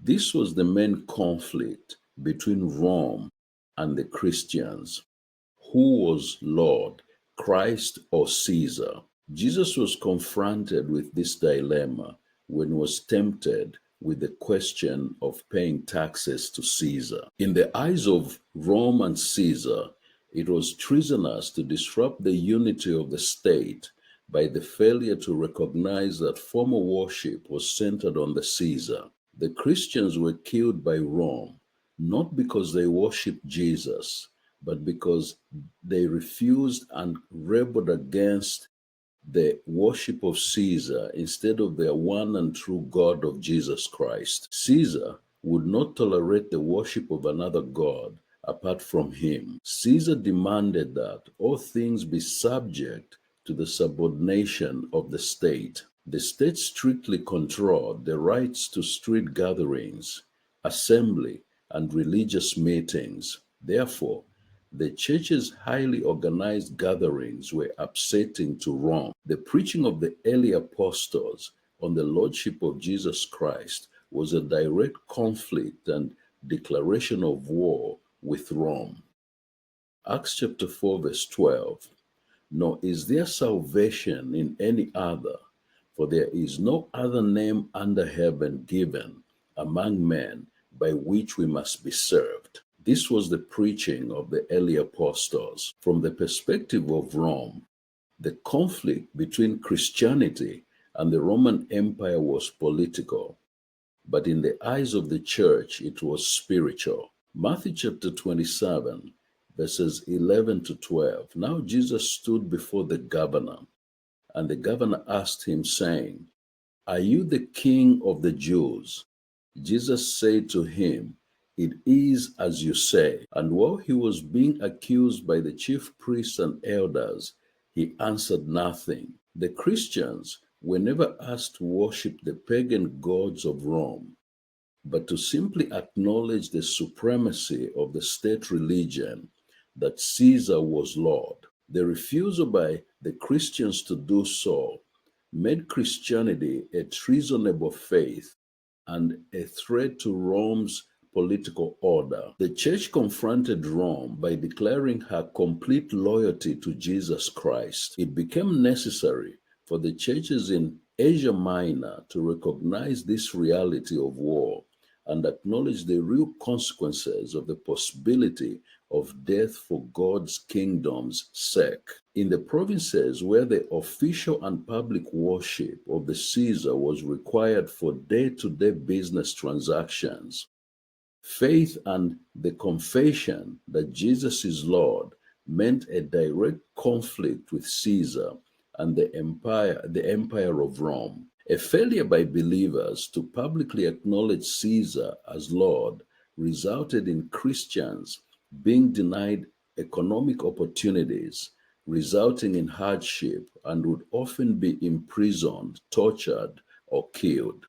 This was the main conflict between Rome and the Christians. Who was Lord, Christ or Caesar? Jesus was confronted with this dilemma when he was tempted with the question of paying taxes to Caesar. In the eyes of Rome and Caesar, it was treasonous to disrupt the unity of the state by the failure to recognize that former worship was centered on the Caesar. The Christians were killed by Rome, not because they worshiped Jesus, but because they refused and rebelled against the worship of Caesar instead of their one and true God of Jesus Christ. Caesar would not tolerate the worship of another God apart from him. Caesar demanded that all things be subject to the subordination of the state. The state strictly controlled the rights to street gatherings, assembly, and religious meetings. Therefore, the church's highly organized gatherings were upsetting to Rome. The preaching of the early apostles on the lordship of Jesus Christ was a direct conflict and declaration of war with Rome. Acts chapter 4 verse 12. Nor is there salvation in any other, for there is no other name under heaven given among men by which we must be saved. This was the preaching of the early apostles. From the perspective of Rome, the conflict between Christianity and the Roman Empire was political, but in the eyes of the church, it was spiritual. Matthew chapter 27, verses 11 to 12. Now Jesus stood before the governor, and the governor asked him, saying, "Are you the king of the Jews?" Jesus said to him, "It is as you say." And while he was being accused by the chief priests and elders, he answered nothing. The Christians were never asked to worship the pagan gods of Rome, but to simply acknowledge the supremacy of the state religion, that Caesar was Lord. The refusal by the Christians to do so made Christianity a treasonable faith and a threat to Rome's political order. The church confronted Rome by declaring her complete loyalty to Jesus Christ. It became necessary for the churches in Asia Minor to recognize this reality of war and acknowledge the real consequences of the possibility of death for God's kingdom's sake. In the provinces where the official and public worship of the Caesar was required for day-to-day business transactions, faith and the confession that Jesus is Lord meant a direct conflict with Caesar and the empire of Rome. A failure by believers to publicly acknowledge Caesar as Lord resulted in Christians being denied economic opportunities, resulting in hardship, and would often be imprisoned, tortured, or killed.